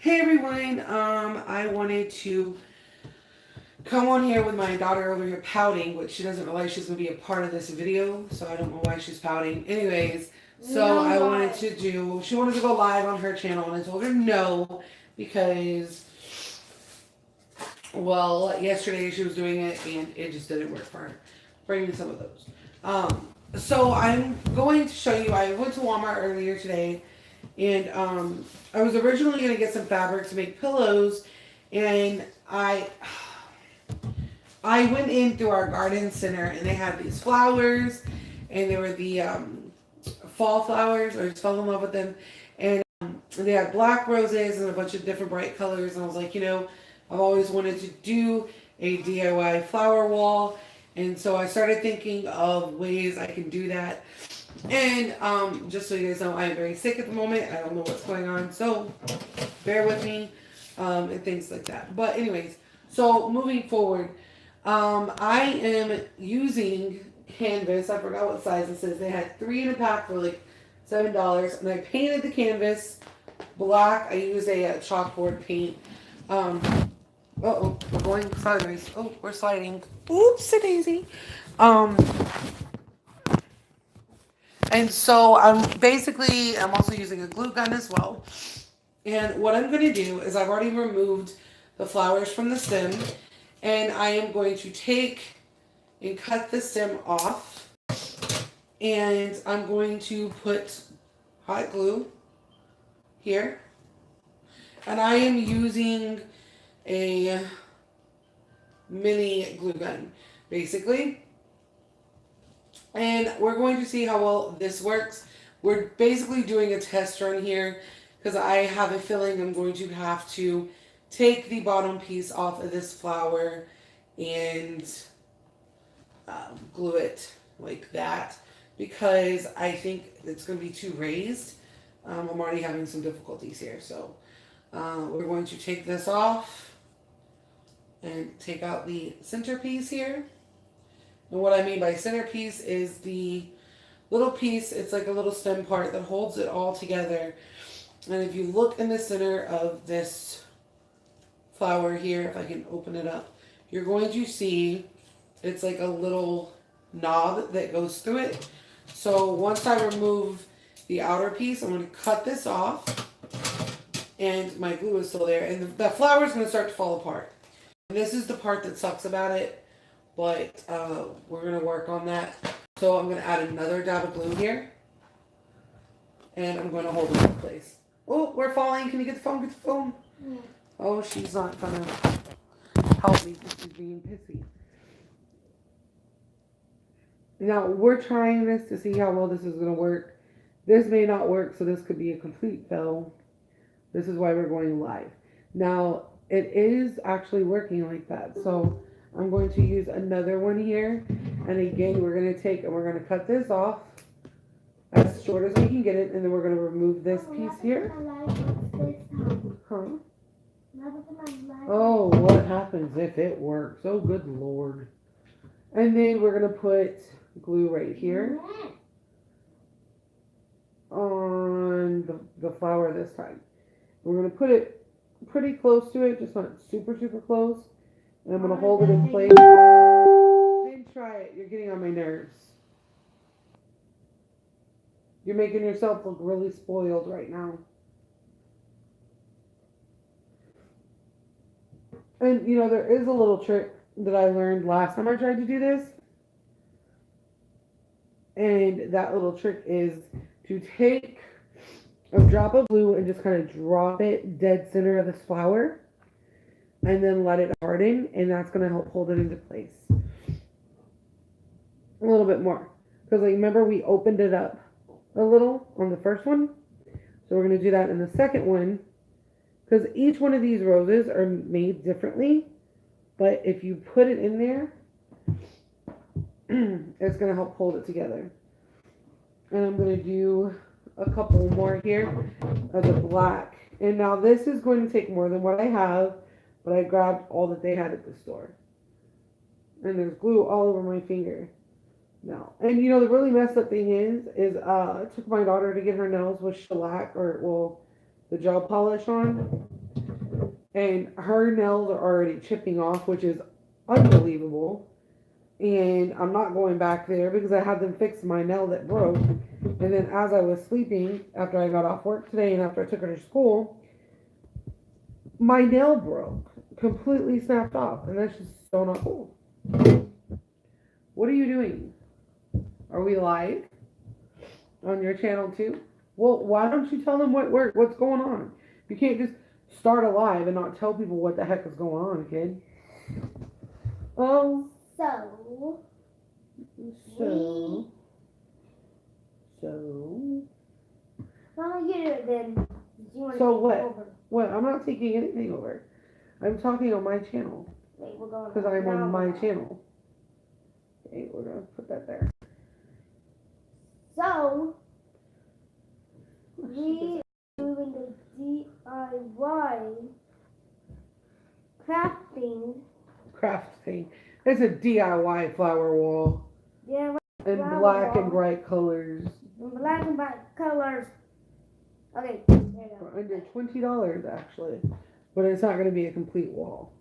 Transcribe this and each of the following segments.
Hey everyone, I wanted to come on here with my daughter over here pouting, which she doesn't realize she's going to be a part of this video, so I don't know why she's pouting. Anyways, so I wanted to do, she wanted to go live on her channel, and I told her no because, well, yesterday she was doing it and it just didn't work for her. Bring me some of those. So I'm going to show you, I went to Walmart earlier today and I was originally going to get some fabric to make pillows, and I went in through our garden center and they had these flowers, and they were the fall flowers. I just fell in love with them, and they had black roses and a bunch of different bright colors. And I was like, I've always wanted to do a DIY flower wall, and so I started thinking of ways I can do that. And just so you guys know, I am very sick at the moment. I don't know what's going on, so bear with me and things like that. But anyways, so moving forward, I am using canvas. I forgot what size this is. They had 3 in a pack for like $7, and I painted the canvas black. I used a chalkboard paint. We're going sideways. Oh, we're sliding. Oopsie daisy. Um, and so I'm also using a glue gun as well. And what I'm going to do is I've already removed the flowers from the stem, and I am going to take and cut the stem off, and I'm going to put hot glue here, and I am using a mini glue gun basically, and we're going to see how well this works. We're basically doing a test run here because I have a feeling I'm going to have to take the bottom piece off of this flower and glue it like that because I think it's going to be too raised. I'm already having some difficulties here, so we're going to take this off and take out the centerpiece here. And what I mean by centerpiece is the little piece, it's like a little stem part that holds it all together. And if you look in the center of this flower here, if I can open it up, you're going to see it's like a little knob that goes through it. So once I remove the outer piece, I'm going to cut this off, and my glue is still there, and the flower is going to start to fall apart. And this is the part that sucks about it, but we're going to work on that. So I'm going to add another dab of glue here, and I'm going to hold it in place. Oh, we're falling. Can you get the phone? Get the phone. Oh, she's not going to help me because she's being pissy. Now, we're trying this to see how well this is going to work. This may not work, so this could be a complete fail. This is why we're going live. Now, it is actually working like that. So I'm going to use another one here. And again, we're going to take and we're going to cut this off as short as we can get it. And then we're going to remove this piece here. Huh? Oh, what happens if it works? Oh, good Lord. And then we're going to put glue right here on the flower this time. We're going to put it pretty close to it, just not super, super close. And I'm going to hold it in place. Then try it. You're getting on my nerves. You're making yourself look really spoiled right now. And, there is a little trick that I learned last time I tried to do this. And that little trick is to take a drop of glue and just kind of drop it dead center of this flower. And then let it harden. And that's going to help hold it into place. A little bit more. Because remember we opened it up a little on the first one. So we're going to do that in the second one. Because each one of these roses are made differently. But if you put it in there, it's going to help hold it together. And I'm going to do a couple more here of the black. And now this is going to take more than what I have, but I grabbed all that they had at the store. And there's glue all over my finger now. And the really messed up thing is I took my daughter to get her nails with shellac, or, well, the gel polish on, and her nails are already chipping off, which is unbelievable. And I'm not going back there because I had them fix my nail that broke. And then as I was sleeping, after I got off work today and after I took her to school, my nail broke, completely snapped off, and that's just so not cool. What are you doing? Are we live on your channel too? Well, why don't you tell them what's going on? You can't just start a live and not tell people what the heck is going on, kid. Oh. So. Well, you do it then. So what? Over? What? I'm not taking anything over. I'm talking on my channel. Wait, we're going. Because I'm on my channel. Okay, we're gonna put that there. So we doing the DIY crafting. Crafting. It's a DIY flower wall. Yeah. In black and bright colors. In black and bright colors. Okay, there you go. For under $20 actually. But it's not going to be a complete wall.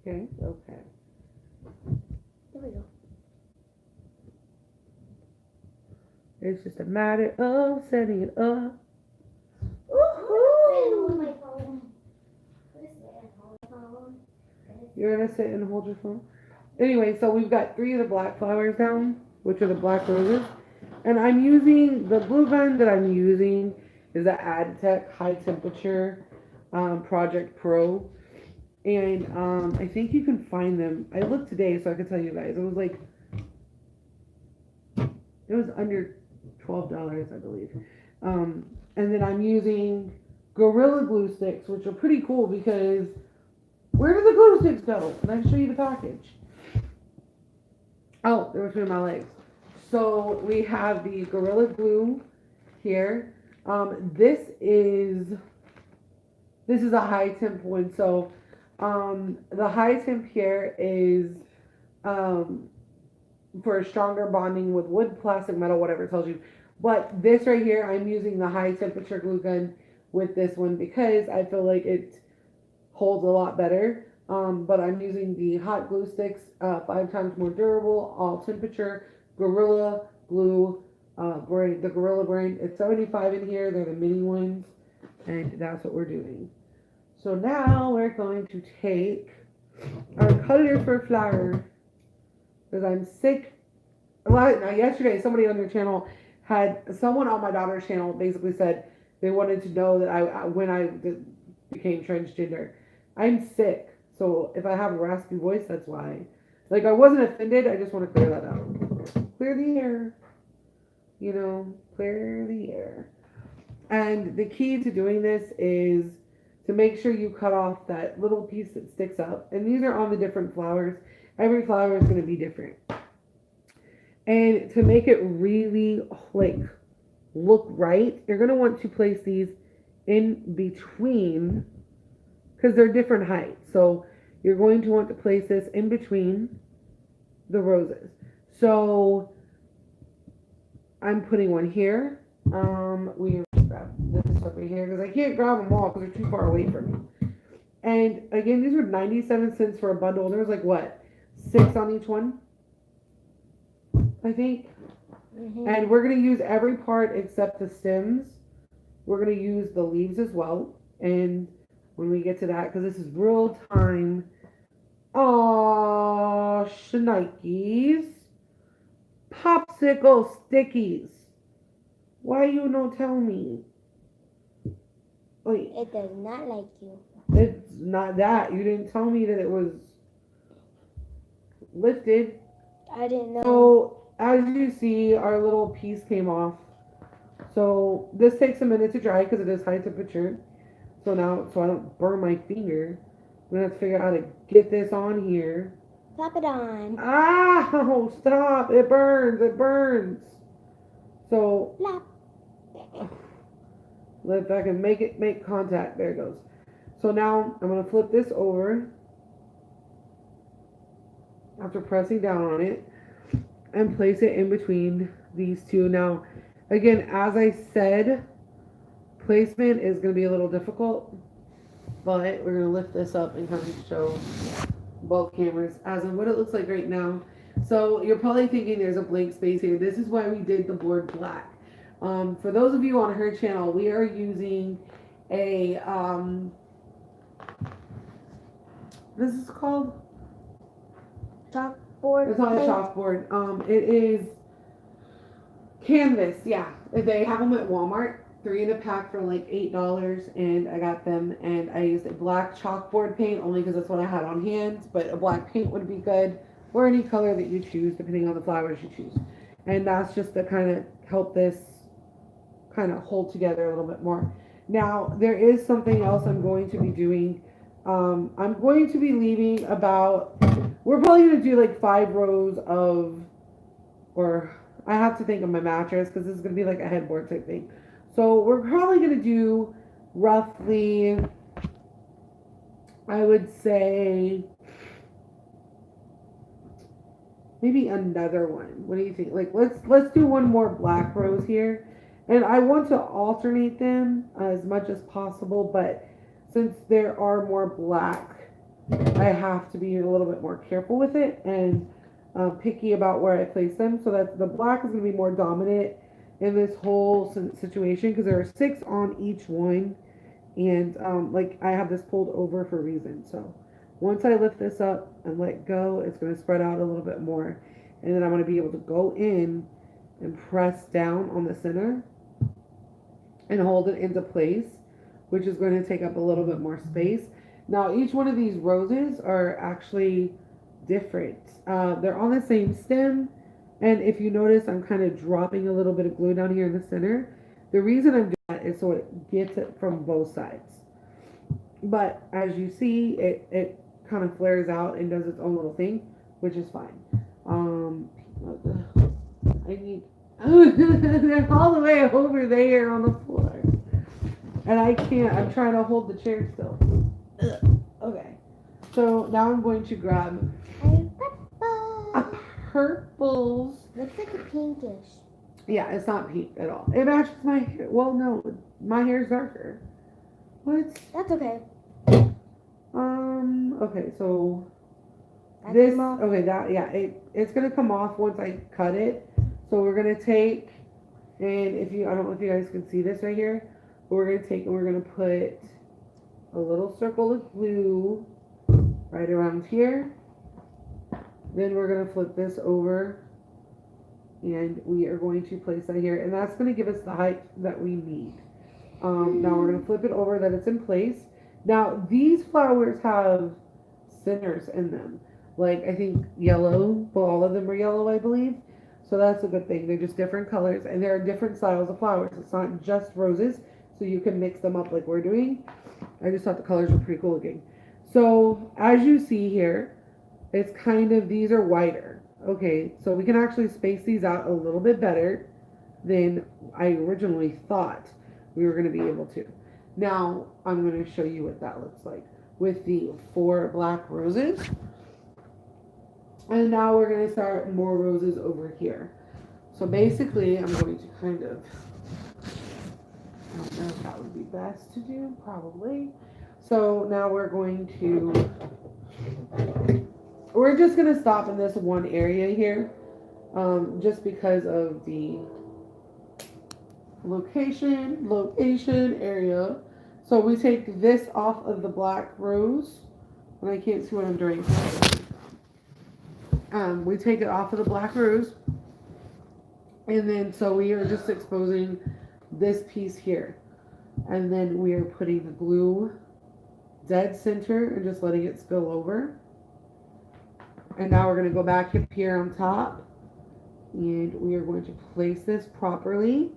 Okay? Okay. There we go. It's just a matter of setting it up. You're going to sit and hold your phone? Anyway, so we've got 3 of the black flowers down, which are the black roses. And I'm using, the glue gun that I'm using is the Adtech High Temperature Project Pro. And I think you can find them. I looked today so I could tell you guys. It was like, it was under $12, I believe. And then I'm using Gorilla Glue sticks, which are pretty cool because where do the glue sticks go? And I can show you the package. Oh, they're between my legs. So we have the Gorilla Glue here. This is a high temp one. So the high temp here is for stronger bonding with wood, plastic, metal, whatever it tells you. But this right here, I'm using the high temperature glue gun with this one because I feel like it holds a lot better. But I'm using the hot glue sticks, 5 times more durable, all temperature, Gorilla Glue brand, the Gorilla brand. It's 75 in here. They're the mini ones, and that's what we're doing. So now we're going to take our color for flower because I'm sick. Now yesterday, somebody on your channel someone on my daughter's channel basically said they wanted to know that when I became transgender. I'm sick. So if I have a raspy voice, that's why. Like, I wasn't offended. I just want to clear that out. Clear the air. You know, clear the air. And the key to doing this is to make sure you cut off that little piece that sticks up. And these are on the different flowers. Every flower is going to be different. And to make it really, like, look right, you're going to want to place these in between, because they're different heights. So you're going to want to place this in between the roses. So I'm putting one here. We grab this over here because I can't grab them all because they're too far away from me. And again, these were 97 cents for a bundle. There was like what, 6 on each one, I think. Mm-hmm. And we're going to use every part except the stems. We're going to use the leaves as well. And when we get to that, because this is real time. Aww, shnikes. Popsicle stickies. Why you no tell me? Wait. It does not like you. It's not that. You didn't tell me that it was lifted. I didn't know. So, as you see, our little piece came off. So, this takes a minute to dry because it is high temperature. So I don't burn my finger, I'm going to have to figure out how to get this on here. Pop it on. Ow! Stop! It burns! It burns! So, Plop. if I can make contact. There it goes. So now I'm going to flip this over after pressing down on it and place it in between these two. Now, again, as I said, placement is going to be a little difficult, but we're going to lift this up and kind of show both cameras as in what it looks like right now. So you're probably thinking there's a blank space here. This is why we did the board black. For those of you on her channel, we are using a, this is called? Chalkboard. It's not a thing. chalkboard. It is canvas. Yeah, they have them at Walmart. 3 in a pack for like $8, and I got them. And I used a black chalkboard paint only because that's what I had on hand. But a black paint would be good, or any color that you choose, depending on the flowers you choose. And that's just to kind of help this kind of hold together a little bit more. Now there is something else I'm going to be doing. I'm going to be leaving about, we're probably going to do like 5 rows of, or I have to think of my mattress because this is going to be like a headboard type thing. So we're probably going to do roughly, I would say, maybe another one. What do you think? Like let's do one more black rose here. And I want to alternate them as much as possible, but since there are more black, I have to be a little bit more careful with it and picky about where I place them, so that the black is going to be more dominant in this whole situation, because there are 6 on each one, and like I have this pulled over for a reason. So once I lift this up and let go, it's going to spread out a little bit more, and then I'm going to be able to go in and press down on the center and hold it into place, which is going to take up a little bit more space. Now each one of these roses are actually different. They're on the same stem, and if you notice, I'm kind of dropping a little bit of glue down here in the center. The reason I'm doing that is so it gets it from both sides. But as you see, it kind of flares out and does its own little thing, which is fine. I need they're all the way over there on the floor, and I can't. I'm trying to hold the chair still. Okay, so now I'm going to grab a purples. Looks like a pinkish. Yeah, it's not pink at all. It matches my hair. Well, no, my hair's darker. What? That's okay. Okay, so That this, came off. okay, that, yeah, it's gonna come off once I cut it. So we're gonna take, and if you, I don't know if you guys can see this right here, but we're gonna take and we're gonna put a little circle of glue right around here. Then we're gonna flip this over, and we are going to place that here, and that's gonna give us the height that we need. Now we're gonna flip it over that it's in place. Now these flowers have centers in them. Like I think yellow, well, all of them are yellow, I believe. So that's a good thing. They're just different colors, and there are different styles of flowers. It's not just roses, so you can mix them up like we're doing. I just thought the colors were pretty cool looking. So as you see here, it's kind of, these are wider. Okay, so we can actually space these out a little bit better than I originally thought we were going to be able to. Now I'm going to show you what that looks like with the 4 black roses. And now we're going to start more roses over here. So basically I'm going to kind of, I don't know if that would be best to do, probably. So now we're going to, we're just going to stop in this one area here, just because of the location area. So we take this off of the black rose, and I can't see what I'm doing. We take it off of the black rose, and then so we are just exposing this piece here, and then we are putting the glue dead center and just letting it spill over. And now we're going to go back up here on top, and we are going to place this properly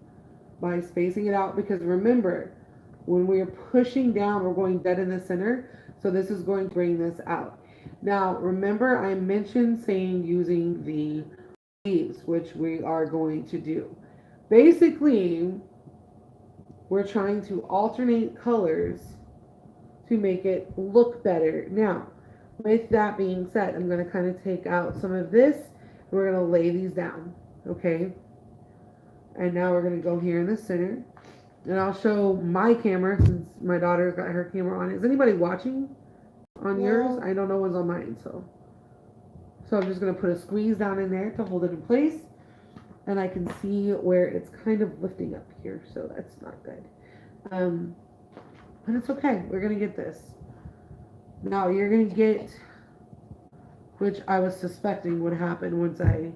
by spacing it out, because remember, when we are pushing down, we're going dead in the center, so this is going to bring this out. Now remember, I mentioned saying using the leaves, which we are going to do. Basically, we're trying to alternate colors to make it look better. Now, with that being said, I'm going to kind of take out some of this, and we're going to lay these down, okay? And now we're going to go here in the center, And I'll show my camera since my daughter's got her camera on. Is anybody watching on yours? I don't know what's on mine, so I'm just gonna put a squeeze down in there to hold it in place, and I can see where it's kind of lifting up here, so that's not good. But it's okay. We're gonna get this. Now you're gonna get, which I was suspecting would happen once I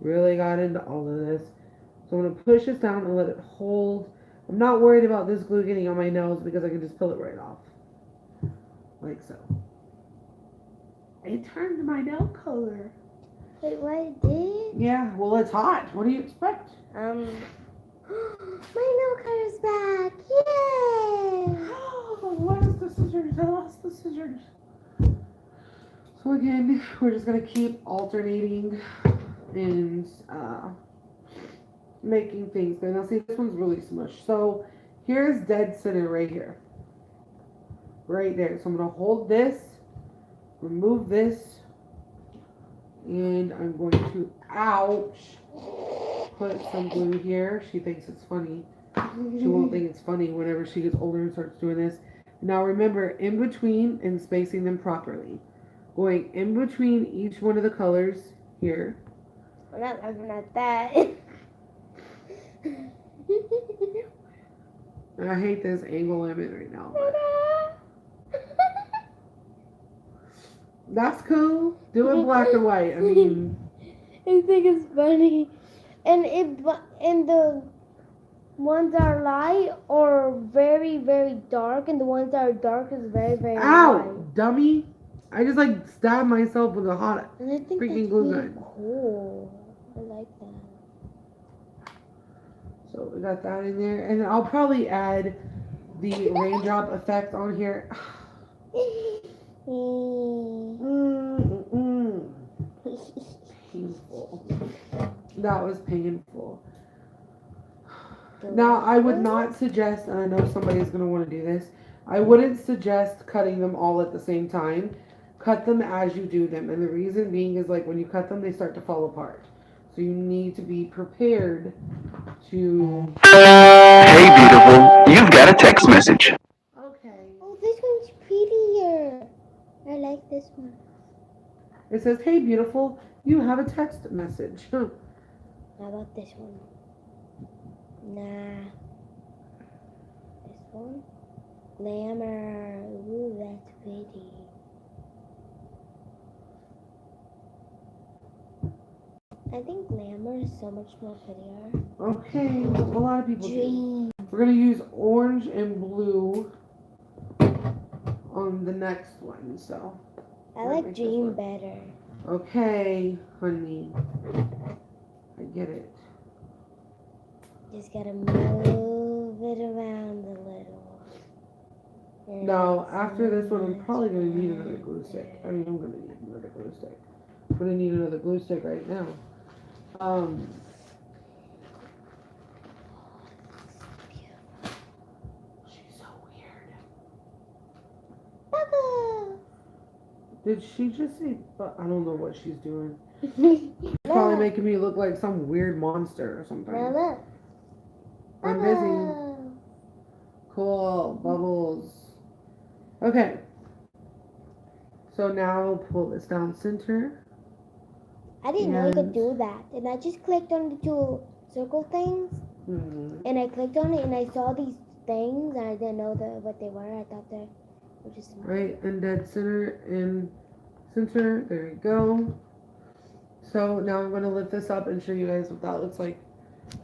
really got into all of this. So I'm gonna push this down and let it hold. I'm not worried about this glue getting on my nose because I can just pull it right off. Like so. It turned my nail color. Wait, what it did? Yeah, well it's hot. What do you expect? My nail color's back. Yay! Oh, where's the scissors? I lost the scissors. So again, we're just gonna keep alternating and making things good. Now see, this one's really smushed. So here's dead center right here. Right there. So I'm gonna hold this, remove this, and I'm going to, ouch, put some glue here. She thinks it's funny. She won't think it's funny whenever she gets older and starts doing this. Now remember, in between and spacing them properly. Going in between each one of the colors here. I'm not laughing at that. I hate this angle I'm in right now. That's cool. Do it black and white. I mean, I think it's funny. And the ones that are light are very, very dark, and the ones that are dark is very, very ow, light. dummy. I just like stabbed myself with a hot And I think freaking that's glue really gun. cool. I like that. So we got that in there. And I'll probably add the raindrop effect on here. Painful. That was painful. Now, I would not suggest, and I know somebody's going to want to do this, I wouldn't suggest cutting them all at the same time. Cut them as you do them. And the reason being is like when you cut them, they start to fall apart. So you need to be prepared to... Hey, beautiful, you've got a text message. Okay. Oh, this one's prettier. I like this one. It says, hey, beautiful, you have a text message. How about this one? Nah. This one? Glamour. Ooh, that's pretty. I think glamour is so much more prettier. Okay, a lot of people do. Dream. We're going to use orange and blue on the next one, so. I like dream better. Okay, honey. I get it. Just gotta move it around a little. Now, after this one, I'm probably going to need another glue stick. I mean, I'm going to need another glue stick. I'm going to need another glue stick right now. She's so weird. Bubba! Did she just say, I don't know what she's doing. She's probably making me look like some weird monster or something. Bubba. I'm busy. Cool, bubbles. Okay. So now pull this down center. I didn't know you could do that. And I just clicked on the two circle things. Mm-hmm. And I clicked on it and I saw these things and I didn't know what they were. I thought they were just small. Right, and dead center and center. There you go. So now I'm going to lift this up and show you guys what that looks like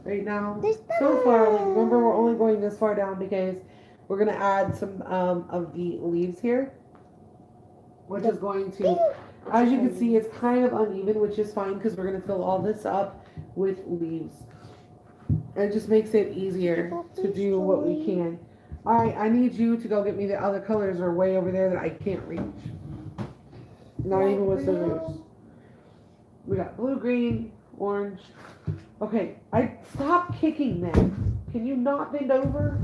right now. So far, like, remember we're only going this far down because we're going to add some of the leaves here. Which is going to, as you can see, it's kind of uneven, which is fine because we're going to fill all this up with leaves. It just makes it easier to do what we can. Alright, I need you to go get me the other colors are way over there that I can't reach. Not even with scissors. We got blue, green, orange. Okay, stop kicking them. Can you not bend over?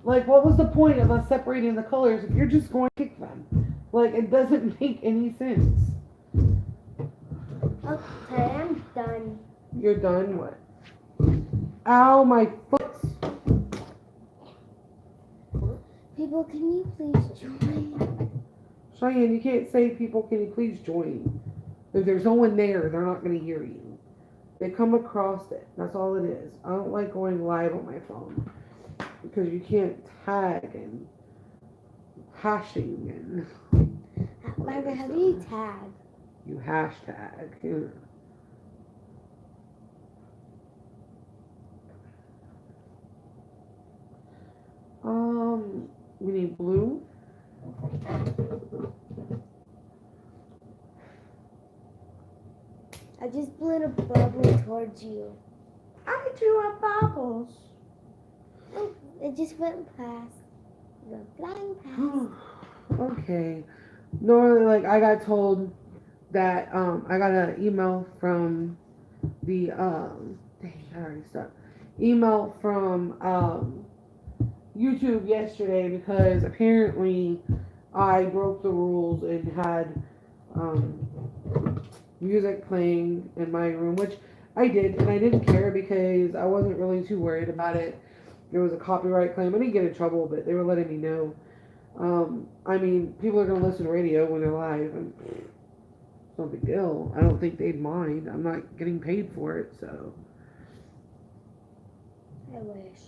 Like, what was the point of us separating the colors if you're just going to kick them? Like, it doesn't make any sense. Okay, I'm done. You're done? What? Ow, my foot. People, can you please join? Cheyenne, you can't say people, can you please join? If there's no one there, they're not going to hear you. They come across it. That's all it is. I don't like going live on my phone because you can't tag and hashing and Margaret, how do you tag? you hashtag. Yeah. We need blue. I just blew a bubble towards you. I drew up bubbles. Oh, it just went past. It went flying past. Okay. Normally, like I got told that I got an email from the dang, I already stopped. Email from YouTube yesterday because apparently I broke the rules and had music playing in my room, which I did, and I didn't care because I wasn't really too worried about it. There was a copyright claim. I didn't get in trouble, but they were letting me know. I mean, people are going to listen to radio when they're live, and it's no big deal. I don't think they'd mind. I'm not getting paid for it, so. I wish.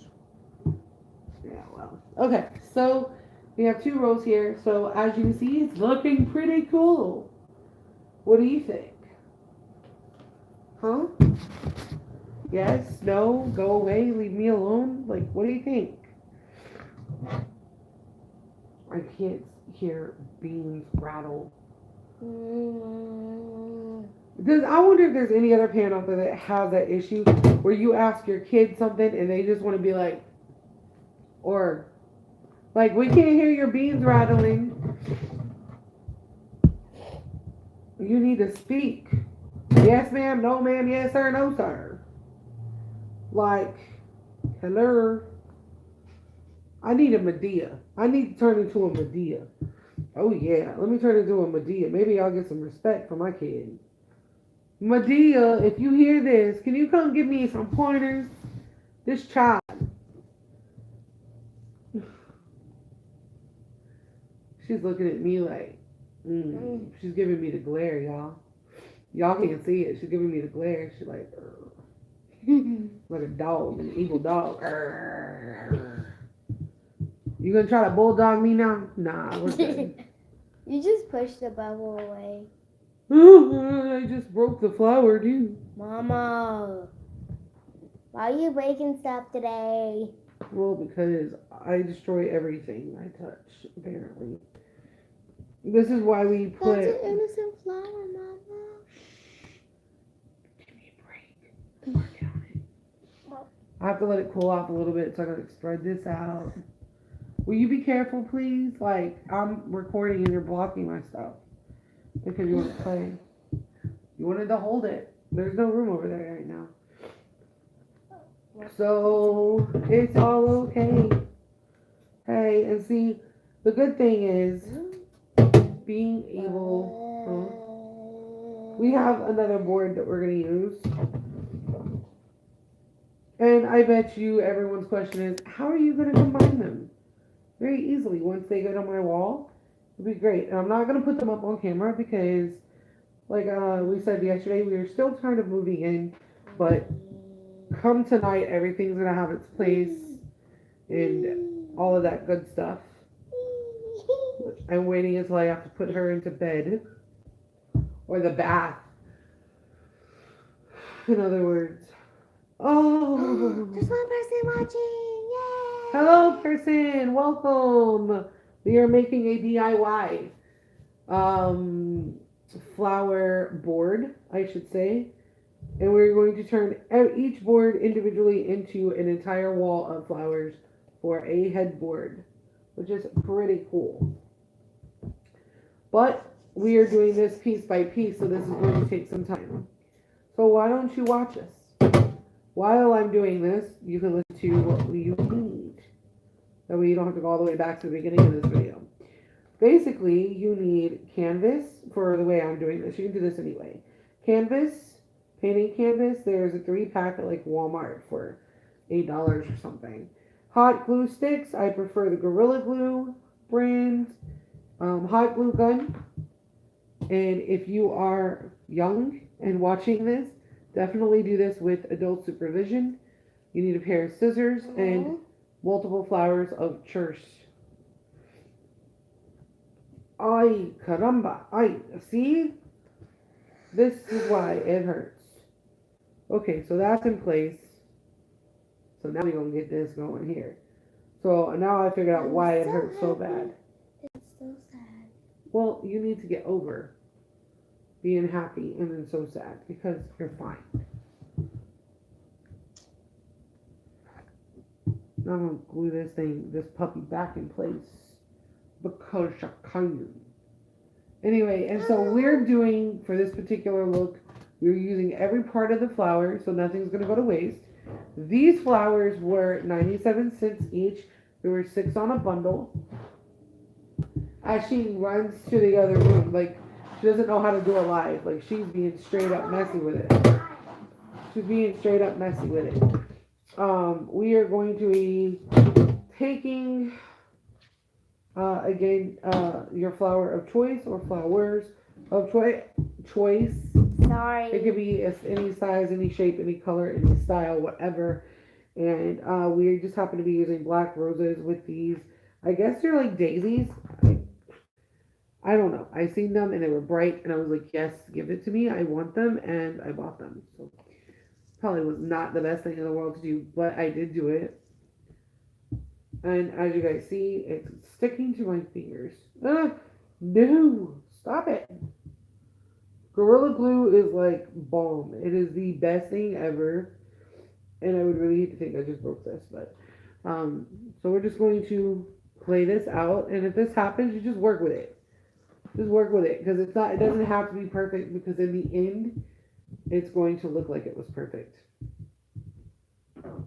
Yeah, well. Okay, so we have 2 rows here. So as you can see, it's looking pretty cool. What do you think? Huh? Yes? No? Go away? Leave me alone? Like, what do you think? I can't hear beans rattle. Because I wonder if there's any other parent out there that has that issue where you ask your kid something and they just want to be like, or, like, we can't hear your beans rattling. You need to speak. Yes, ma'am. No, ma'am. Yes, sir. No, sir. Like, hello. I need a Medea. I need to turn into a Medea. Oh, yeah. Let me turn into a Medea. Maybe I'll get some respect for my kid. Medea, if you hear this, can you come give me some pointers? This child. She's looking at me like, she's giving me the glare, y'all. Y'all can't see it. She's giving me the glare. She's like, like a dog, an evil dog. You gonna try to bulldog me now? Nah, we're good. You just pushed the bubble away. I just broke the flower, dude. Mama, why are you breaking stuff today? Well, because I destroy everything I touch, apparently. This is why we put... That's an innocent flower, Mama. Give me a break. Don't work on it. I have to let it cool off a little bit so I can spread this out. Will you be careful, please? Like, I'm recording and you're blocking my stuff. Because you want to play. You wanted to hold it. There's no room over there right now. So, it's all okay. Hey, and see, the good thing is, being able... we have another board that we're going to use. And I bet you everyone's question is, how are you going to combine them? Very easily. Once they get on my wall, it'll be great. And I'm not going to put them up on camera because, like we said yesterday, we are still kind of moving in. But come tonight, everything's going to have its place and all of that good stuff. I'm waiting until I have to put her into bed. Or the bath. In other words. Oh! There's one person watching! Yay! Hello, person! Welcome! We are making a DIY flower board, I should say. And we're going to turn each board individually into an entire wall of flowers for a headboard, which is pretty cool. But we are doing this piece by piece, so this is going to take some time. So why don't you watch us? While I'm doing this, you can listen to what you need. That way you don't have to go all the way back to the beginning of this video. Basically, you need canvas for the way I'm doing this. You can do this anyway. Canvas, painting canvas. There's a 3-pack at like Walmart for $8 or something. Hot glue sticks, I prefer the Gorilla Glue brand hot glue gun. And if you are young and watching this, definitely do this with adult supervision. You need a pair of scissors and multiple flowers of church. Ay, caramba. Ay, see? This is why it hurts. Okay, so that's in place. So now we're going to get this going here. So now I figured out why it hurts so bad. It's so sad. Well, you need to get over being happy and then so sad because you're fine. Now I'm going to glue this puppy back in place because I can. Anyway, and so we're doing, for this particular look, we're using every part of the flower, so nothing's going to go to waste. These flowers were 97 cents each. There were 6 on a bundle. As she runs to the other room, like, she doesn't know how to do it live. Like, she's being straight up messy with it. She's being straight up messy with it. We are going to be taking, again, your flower of choice or flowers of choice. Sorry. It could be any size, any shape, any color, any style, whatever. And we just happen to be using black roses with these. I guess they're like daisies. I don't know. I seen them and they were bright, and I was like, yes, give it to me. I want them, and I bought them. So probably was not the best thing in the world to do, but I did do it. And as you guys see, it's sticking to my fingers. No, stop it. Gorilla Glue is like balm. It is the best thing ever. And I would really hate to think I just broke this, but so we're just going to play this out, and if this happens, you just work with it. Just work with it, because it doesn't have to be perfect, because in the end, it's going to look like it was perfect.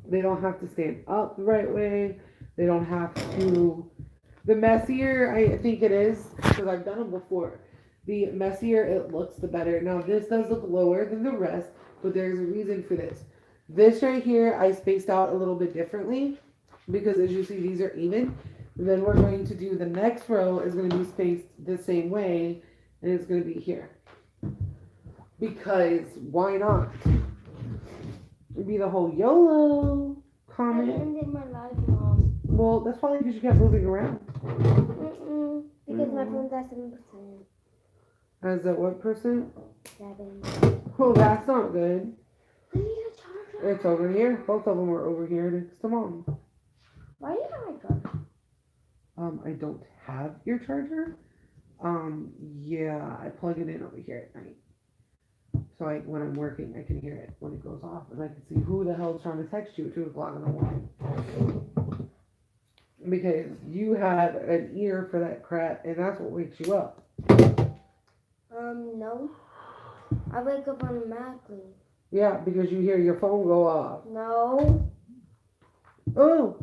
They don't have to stand up the right way. They don't have to. The messier I think it is, because I've done them before, the messier it looks, the better. Now, this does look lower than the rest, but there's a reason for this. This right here, I spaced out a little bit differently, because as you see, these are even. And then we're going to do the next row is going to be spaced the same way, and it's going to be here. Because why not? It'd be the whole YOLO I comment. ended my life, Mom. Well, that's probably because you kept moving around. Because my phone's at 7%. As a what percent? 7. Oh, that's not good. I need a charger. It's over here. Both of them are over here next to Mom. Why do you have my charger? I don't have your charger. Yeah, I plug it in over here at night. So when I'm working, I can hear it when it goes off, and I can see who the hell is trying to text you at 2 o'clock in the morning. Because you have an ear for that crap, and that's what wakes you up. No. I wake up automatically. Yeah, because you hear your phone go off. No. Oh!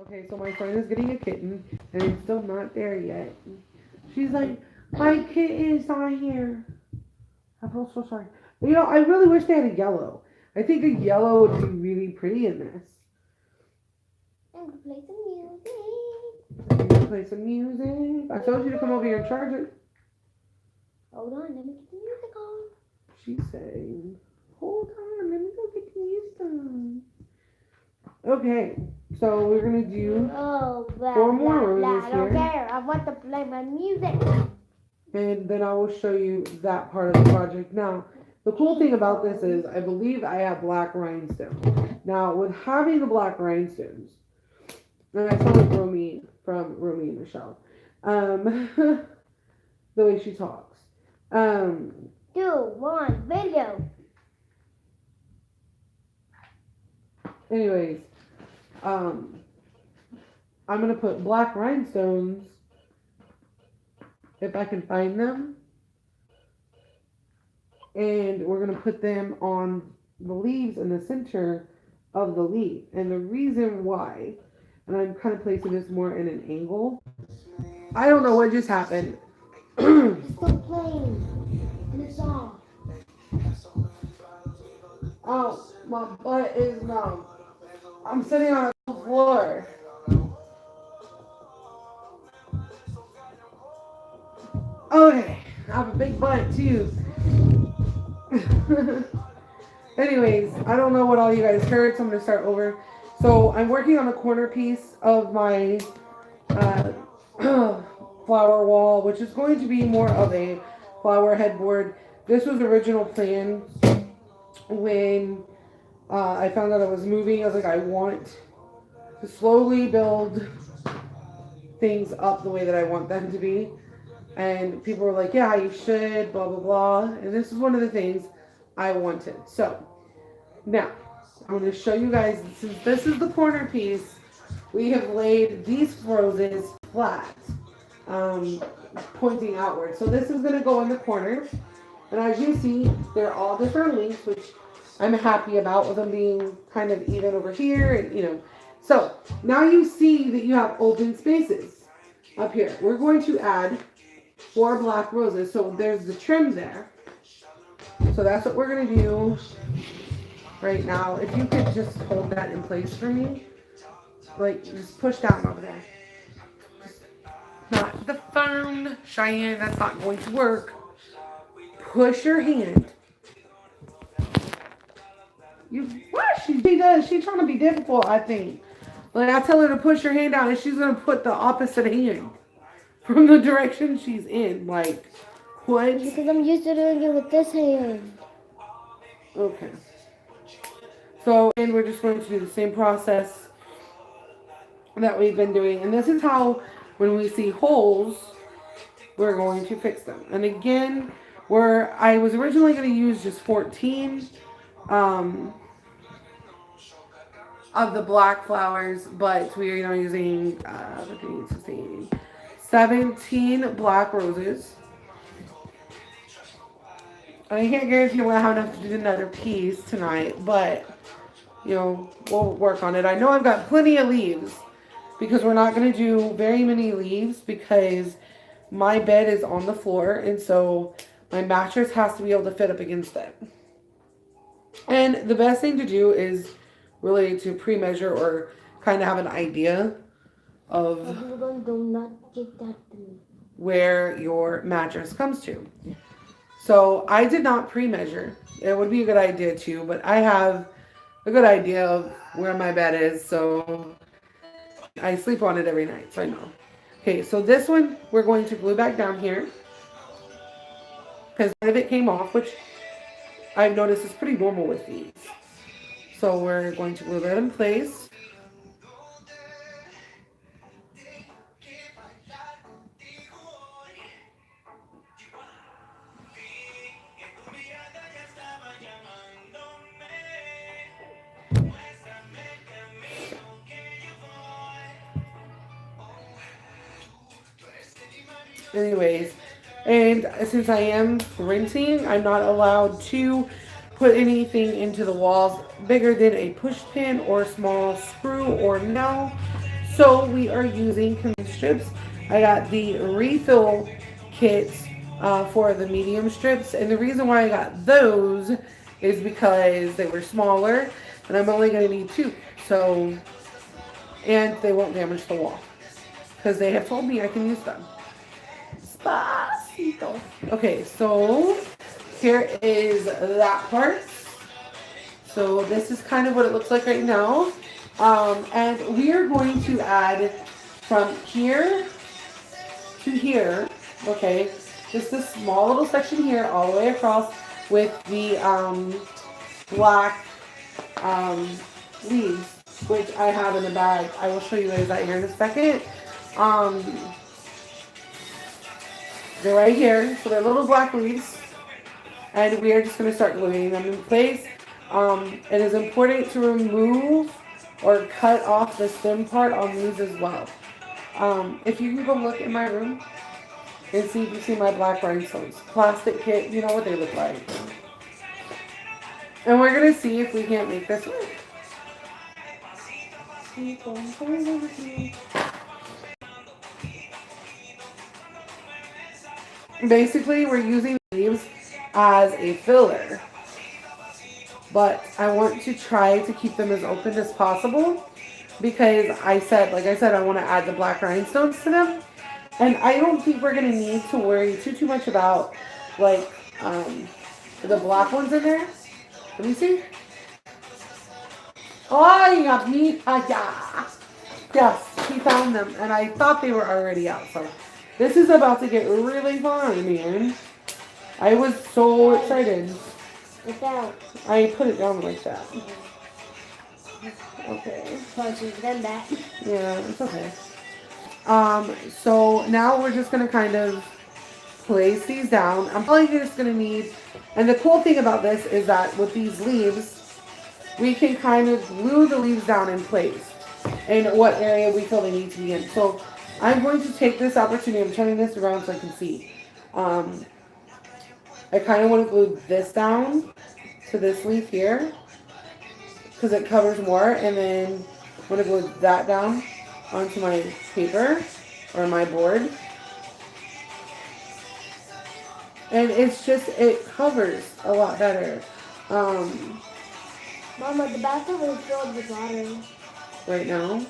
Okay, so my friend is getting a kitten, and it's still not there yet. She's like, my kitten's not here. I feel so sorry. You know, I really wish they had a yellow. I think a yellow would be really pretty in this. I'm gonna play some music. I'm gonna play some music. I told you to come over here and charge it. Hold on, let me get the music on. She's saying, hold on, let me go get the music on. Okay, so we're gonna do Oh, blah, 4 more blah, blah. roses I don't here. care. I want to play my music. And then I will show you that part of the project. Now, the cool thing about this is I believe I have black rhinestones. Now, with having the black rhinestones, and I saw it from Romy and Michelle, the way she talks. 2, 1, video. Anyways, I'm going to put black rhinestones, if I can find them, and we're going to put them on the leaves in the center of the leaf. And the reason why, and I'm kind of placing this more in an angle, I don't know what just happened. It's still playing. And it's off. Oh, my butt is numb. I'm sitting on the floor. Okay, I have a big butt too. Anyways, I don't know what all you guys heard, so I'm gonna start over. So I'm working on a corner piece of my uh, flower wall, which is going to be more of a flower headboard. This was the original plan when I found out I was moving. I was like, I want to slowly build things up the way that I want them to be. And people were like, yeah, you should, blah, blah, blah. And this is one of the things I wanted. So now I'm going to show you guys, since this is the corner piece, we have laid these roses flat, pointing outward. So this is going to go in the corner. And as you see, they're all different lengths, which I'm happy about, with them being kind of even over here. And, you know, so now you see that you have open spaces up here. We're going to add 4 black roses. So there's the trim there. So that's what we're going to do right now. If you could just hold that in place for me. Like, just push down over there. Just not the phone, Cheyenne. That's not going to work. Push your hand. What? She does. She's trying to be difficult, I think. Like, I tell her to push her hand out, and she's going to put the opposite hand from the direction she's in. Like, what? Because I'm used to doing it with this hand. Okay. So, and we're just going to do the same process that we've been doing. And this is how, when we see holes, we're going to fix them. And again, I was originally going to use just 14 of the black flowers, but we are now using 17 black roses. I can't guarantee we'll have enough to do another piece tonight, but you know, we'll work on it. I know I've got plenty of leaves because we're not going to do very many leaves because my bed is on the floor, and so my mattress has to be able to fit up against it. And the best thing to do is really to pre-measure or kind of have an idea of where your mattress comes to. So I did not pre-measure. It would be a good idea too, but I have a good idea of where my bed is, so I sleep on it every night, so I know. Okay, so this one we're going to glue back down here because none of it came off, which I've noticed is pretty normal with these. So we're going to glue that in place. Anyways, and since I am renting, I'm not allowed to put anything into the walls bigger than a push pin or a small screw or nail. So we are using connection strips. I got the refill kits for the medium strips, and the reason why I got those is because they were smaller, and I'm only going to need 2. So, and they won't damage the wall because they have told me I can use them. Despacito. Okay, so here is that part. So this is kind of what it looks like right now. And we are going to add from here to here, okay, just this small little section here all the way across with the black leaves, which I have in the bag. I will show you guys that here in a second. They're right here, so they're little black leaves, and we are just going to start gluing them in place. It is important to remove or cut off the stem part on these as well. If you can go look in my room and see if you see my black rhinestones. Plastic kit, you know what they look like. And we're going to see if we can't make this work. Basically, we're using leaves as a filler. but I want to try to keep them as open as possible because like I said, I want to add the black rhinestones to them. And I don't think we're going to need to worry too much about like the black ones in there. Let me see. Oh, yeah, me, yeah. Yes, he found them, and I thought they were already out. So this is about to get really fun, man. I was so excited. It's out. I put it down like that. Okay. Punches them back. Yeah, it's okay. So now we're just gonna kind of place these down. I'm probably just gonna need, and the cool thing about this is that with these leaves, we can kind of glue the leaves down in place in what area we feel they need to be in. So I'm going to take this opportunity, I'm turning this around so I can see. I kind of want to glue this down to this leaf here because it covers more, and then I'm going to glue that down onto my paper or my board. And it's just, it covers a lot better. Mama, the bathroom is filled with water. Right now.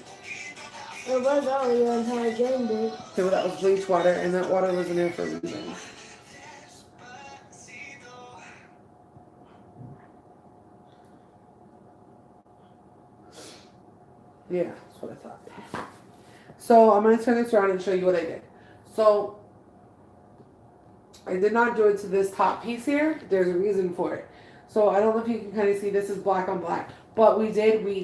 It was earlier until I drained it. Okay, well that was bleach water, and that water was in there for a reason. Yeah, that's what I thought. So I'm going to turn this around and show you what I did. So I did not do it to this top piece here. There's a reason for it. So I don't know if you can kind of see, this is black on black. But we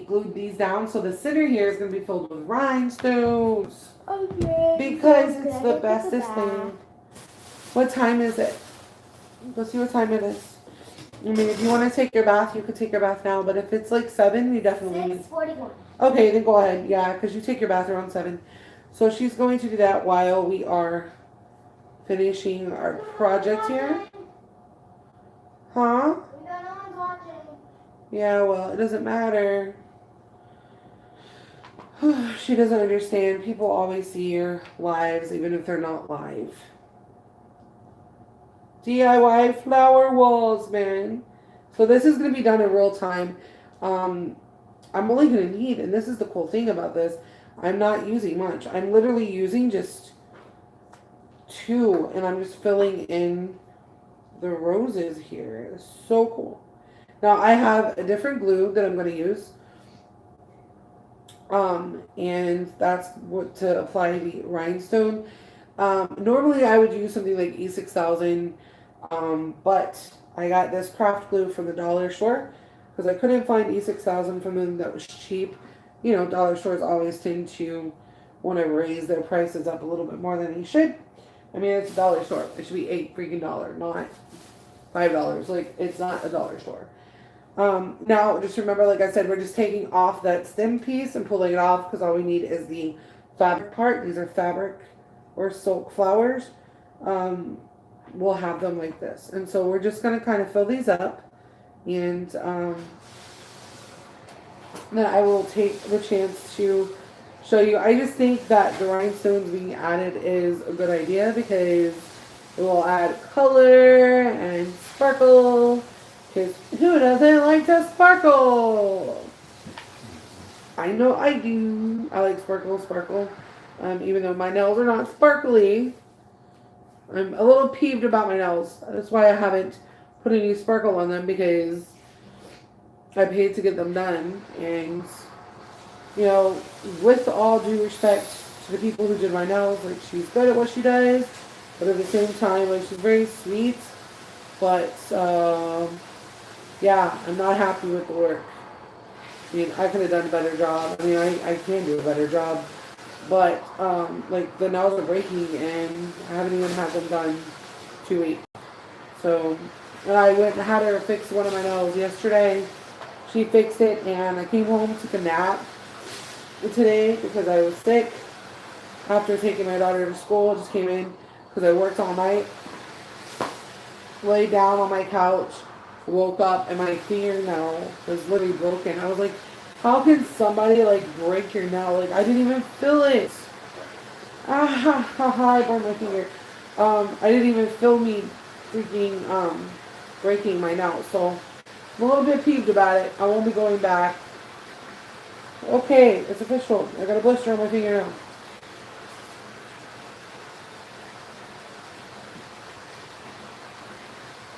glued these down. So the center here is going to be filled with rhinestones. Okay. Because it's the bestest thing. What time is it? Let's see what time it is. I mean, if you want to take your bath, you could take your bath now. But if it's like 7, you definitely need. 6:41. Okay, then go ahead. Yeah, because you take your bath around 7. So she's going to do that while we are finishing our project here. Huh? We got no one's watching. Yeah, well, it doesn't matter. She doesn't understand. People always see your lives, even if they're not live. DIY flower walls, man. So this is going to be done in real time. I'm only going to need, and this is the cool thing about this, I'm not using much. I'm literally using just 2, and I'm just filling in the roses here. It's so cool. Now I have a different glue that I'm going to use. And that's what to apply the rhinestone. Normally I would use something like E6000, but I got this craft glue from the dollar store because I couldn't find E6000 from them that was cheap. You know, dollar stores always tend to want to raise their prices up a little bit more than they should. I mean, it's a dollar store. It should be $8 freaking, not $5. Like, it's not a dollar store. Now, just remember, like I said, we're just taking off that stem piece and pulling it off because all we need is the fabric part. These are fabric or silk flowers. We'll have them like this. And so we're just going to kind of fill these up. And then I will take the chance to show you. I just think that the rhinestones being added is a good idea because it will add color and sparkle. Because who doesn't like to sparkle? I know I do. I like sparkle. Even though my nails are not sparkly. I'm a little peeved about my nails. That's why I haven't put any sparkle on them because I paid to get them done. And, you know, with all due respect to the people who did my nails, like, she's good at what she does. But at the same time, like, she's very sweet. But, yeah, I'm not happy with the work. I mean, I could have done a better job. I mean, I can do a better job. But, like, the nails are breaking, and I haven't even had them done 2 weeks. So, and I went and had her fix one of my nails yesterday. She fixed it, and I came home, took a nap today because I was sick. After taking my daughter to school, just came in because I worked all night. Laid down on my couch. Woke up and my fingernail was literally broken. I was like, how can somebody like break your nail? Like, I didn't even feel it. I burned my finger. I didn't even feel me freaking breaking my nail. So I'm a little bit peeved about it. I won't be going back. Okay, it's official. I got a blister on my finger now.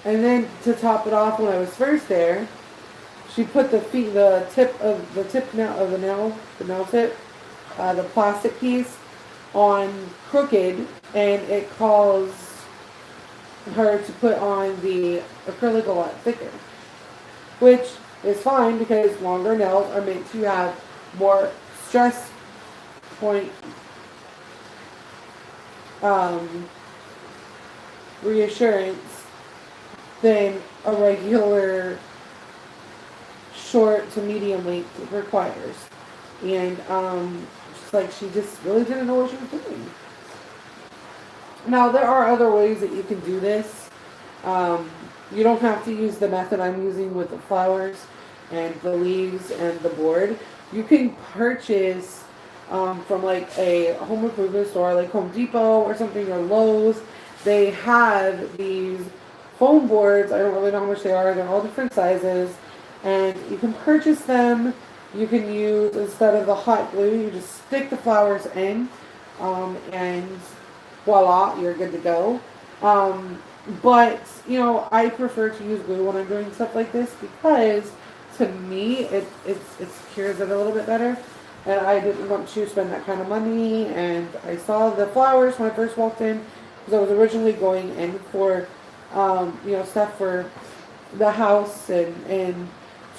And then to top it off, when I was first there, she put the tip of the nail tip, the plastic piece, on crooked, and it caused her to put on the acrylic a lot thicker, which is fine because longer nails are meant to have more stress point reassurance than a regular short to medium length requires. And she just really didn't know what she was doing. Now there are other ways that you can do this. You don't have to use the method I'm using with the flowers and the leaves and the board. You can purchase from like a home improvement store like Home Depot or something, or Lowe's. They have these foam boards. I don't really know how much they are. They're all different sizes, and you can purchase them. You can use, instead of the hot glue, you just stick the flowers in, and voila, you're good to go. But I prefer to use glue when I'm doing stuff like this because to me it secures it a little bit better, and I didn't want to spend that kind of money. And I saw the flowers when I first walked in because I was originally going in for stuff for the house and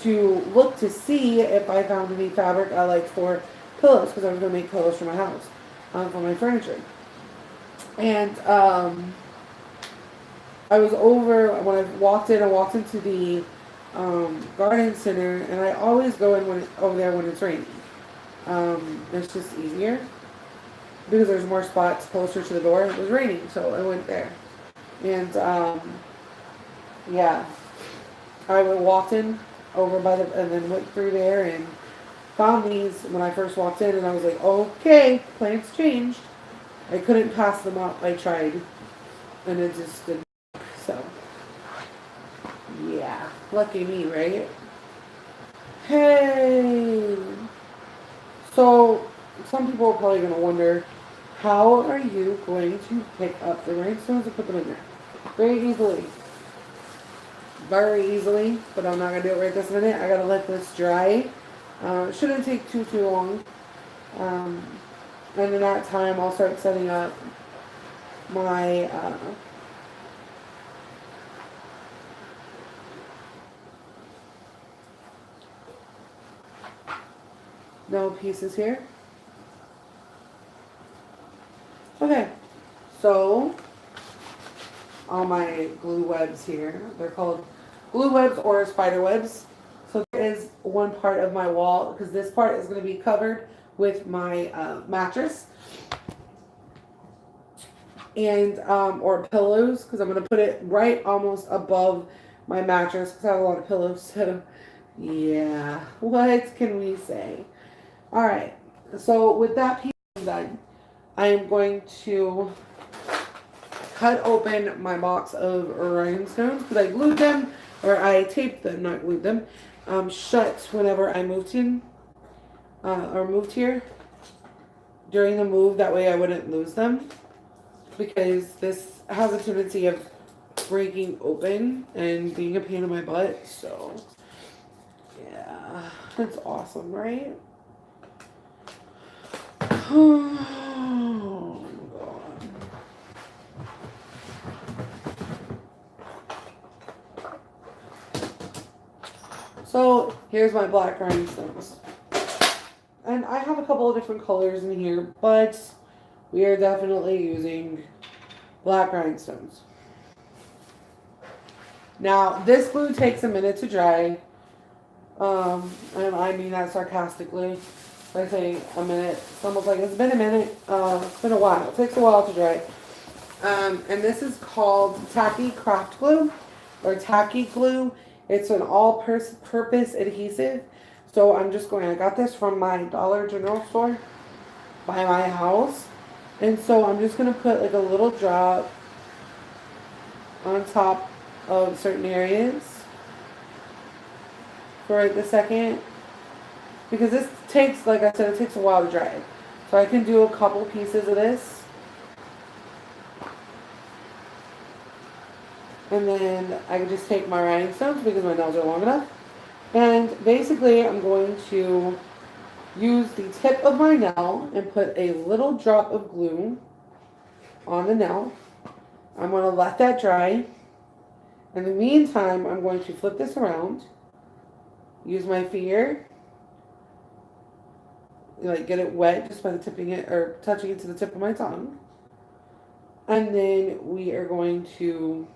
to look to see if I found any fabric I liked for pillows, because I was going to make pillows for my house, for my furniture. And I was over, when I walked into the garden center, and I always go in over there when it's raining. It's just easier because there's more spots closer to the door. It was raining, so I went there. And I walked in over and then went through there and found these when I first walked in, and I was like, okay, plans changed. I couldn't pass them up. I tried, and it just didn't work. So, yeah, lucky me, right? Hey, so some people are probably going to wonder, how are you going to pick up the rhinestones and put them in there? Very easily. Very easily, but I'm not going to do it right this minute. I got to let this dry. It shouldn't take too long. And in that time, I'll start setting up my nail pieces here. Okay, so all my glue webs here, they're called glue webs or spider webs. So there is one part of my wall, because this part is going to be covered with my mattress and or pillows, because I'm going to put it right almost above my mattress because I have a lot of pillows. So yeah, what can we say? All right, so with that piece done, I am going to cut open my box of rhinestones, because I glued them, or I taped them, not glued them, shut whenever I moved in, or moved here during the move. That way I wouldn't lose them, because this has a tendency of breaking open and being a pain in my butt. So yeah, that's awesome, right? Oh God. So here's my black rhinestones. And I have a couple of different colors in here, but we are definitely using black rhinestones. Now, this glue takes a minute to dry. And I mean that sarcastically. I say a minute. It's almost like it's been a minute. It's been a while. It takes a while to dry. And this is called Tacky Craft Glue, or Tacky Glue. It's an all-purpose adhesive. So I got this from my Dollar General store by my house. And so I'm just going to put like a little drop on top of certain areas. for right this second. Because this takes, like I said, it takes a while to dry. So I can do a couple pieces of this. And then I can just take my rhinestones because my nails are long enough. And basically I'm going to use the tip of my nail and put a little drop of glue on the nail. I'm going to let that dry. In the meantime, I'm going to flip this around, use my finger, like get it wet just by the tipping it or touching it to the tip of my tongue. And then we are going to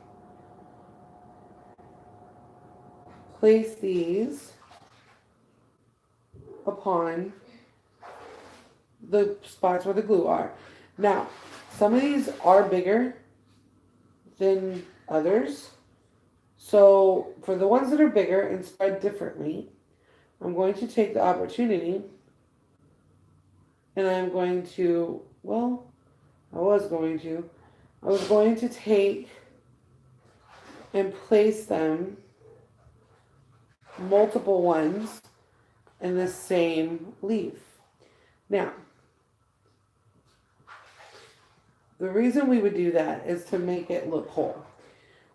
place these upon the spots where the glue are. Now, some of these are bigger than others. So for the ones that are bigger and spread differently, I'm going to take the opportunity and I'm going to, I was going to take and place them, multiple ones, in the same leaf. Now, the reason we would do that is to make it look whole.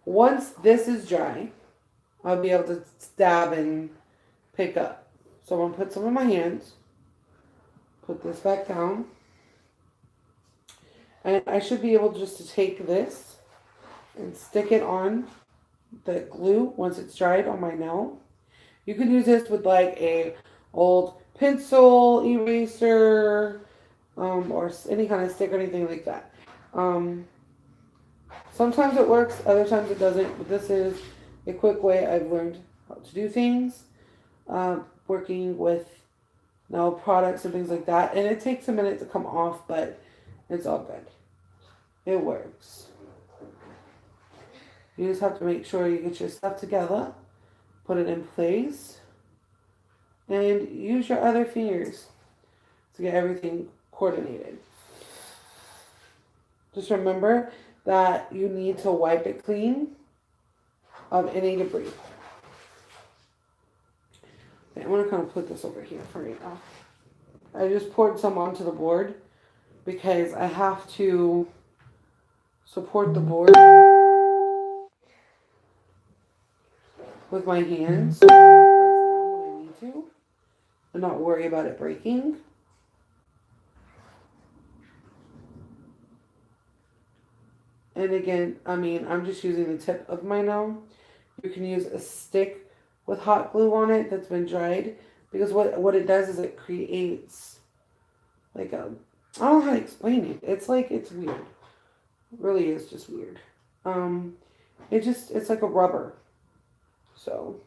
Once this is dry, I'll be able to stab and pick up. So I'm going to put some in my hands, put this back down, and I should be able just to take this and stick it on the glue once it's dried on my nail. You can use this with like a old pencil, eraser, or any kind of stick or anything like that. Sometimes it works, other times it doesn't, but this is a quick way I've learned how to do things, working with nail products and things like that. And it takes a minute to come off, but it's all good. It works. You just have to make sure you get your stuff together, put it in place, and use your other fingers to get everything coordinated. Just remember that you need to wipe it clean of any debris. Okay, I'm going to kind of put this over here for right now. I just poured some onto the board because I have to support the board with my hands so I can press down when I need to and not worry about it breaking. And again, I'm just using the tip of my nail. You can use a stick with hot glue on it that's been dried, because what it does is it creates like I don't know how to explain it. It's like, it's weird. It really is just weird. It's like a rubber. So,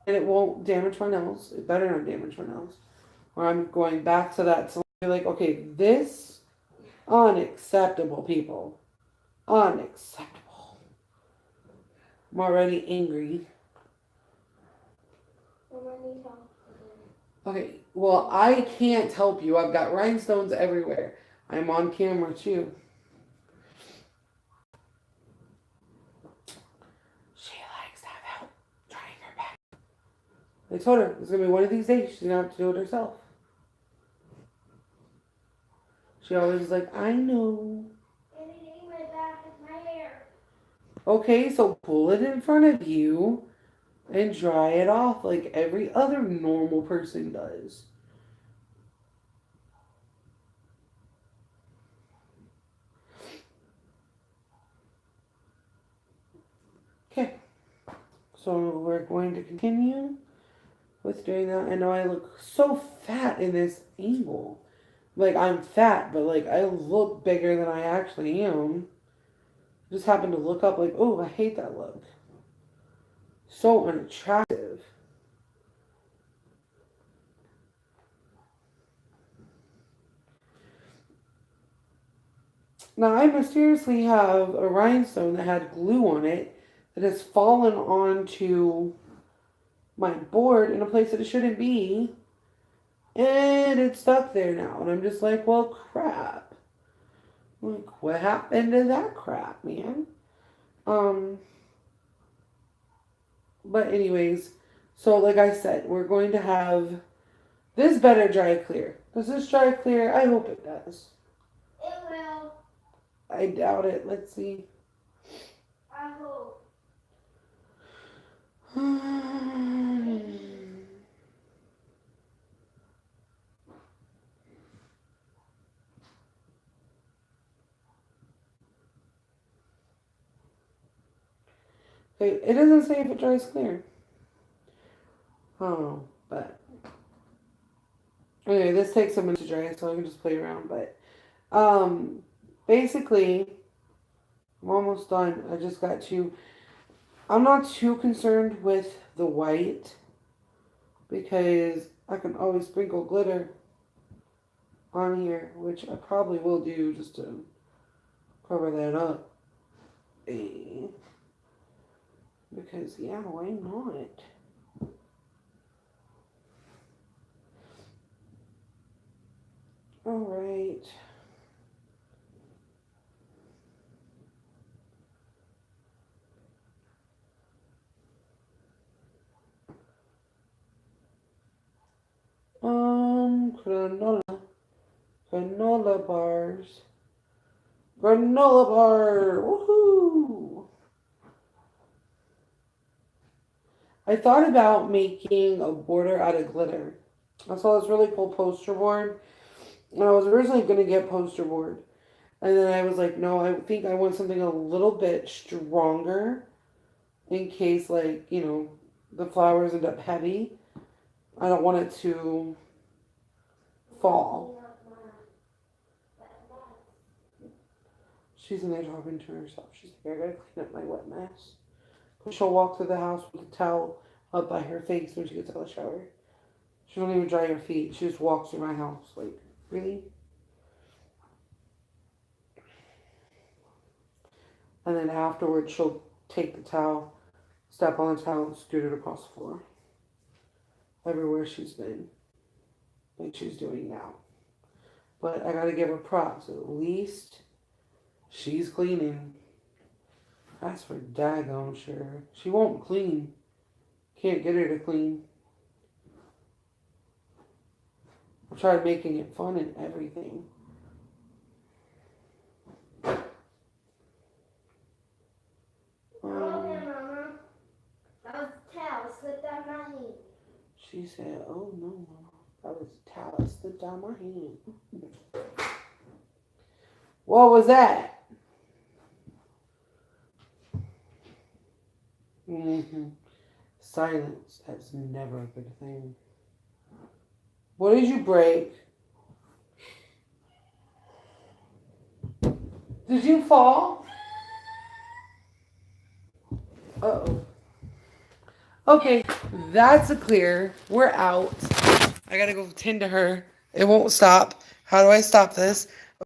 and it won't damage my nails. It better not damage my nails. Or I'm going back to that. So you're like, okay, this, unacceptable, people. Unacceptable. I'm already angry. Okay, well, I can't help you. I've got rhinestones everywhere. I'm on camera too. She likes to have help drying her back. I told her it's going to be one of these days. She's going to have to do it herself. She always is like, I know. Anything my back is my hair. Okay, so pull it in front of you and dry it off like every other normal person does. Okay, so we're going to continue with doing that. I know I look so fat in this angle. Like, I'm fat, but like I look bigger than I actually am. Just happened to look up like, oh, I hate that look. So unattractive. Now, I mysteriously have a rhinestone that had glue on it that has fallen onto my board in a place that it shouldn't be. And it's stuck there now. And I'm just like, well, crap. Like, what happened to that crap, man? But anyways, So like I said, we're going to have this better dry clear. Does this dry clear? I hope it does. It will. I doubt it. Let's see. I hope. Okay, it doesn't say if it dries clear. Oh, but anyway, this takes a minute to dry, so I can just play around. But basically, I'm almost done. I just got to. I'm not too concerned with the white because I can always sprinkle glitter on here, which I probably will do just to cover that up. Because, yeah, why not? Alright. Granola bars. Granola bar! Woohoo! I thought about making a border out of glitter. I saw this really cool poster board. And I was originally going to get poster board. And then I was like, no, I think I want something a little bit stronger. In case, like, you know, the flowers end up heavy. I don't want it to fall. She's in there talking to herself. She's like, I gotta clean up my wet mess. But she'll walk through the house with a towel up by her face when she gets out of the shower. She don't even dry her feet. She just walks through my house. Like, really? And then afterwards, she'll take the towel, step on the towel, and scoot it across the floor. Everywhere she's been. Like she's doing now. But I gotta give her props. At least she's cleaning. That's for daggone sure. She won't clean. Can't get her to clean. I tried making it fun and everything. Okay, Mama. That was a towel slipped out my hand. She said, oh no, Mama. That was a towel that slipped out my hand. What was that? Silence. That's never a good thing. What did you break? Did you fall? Uh-oh. Okay, that's a clear. We're out. I gotta go tend to her. It won't stop. How do I stop this?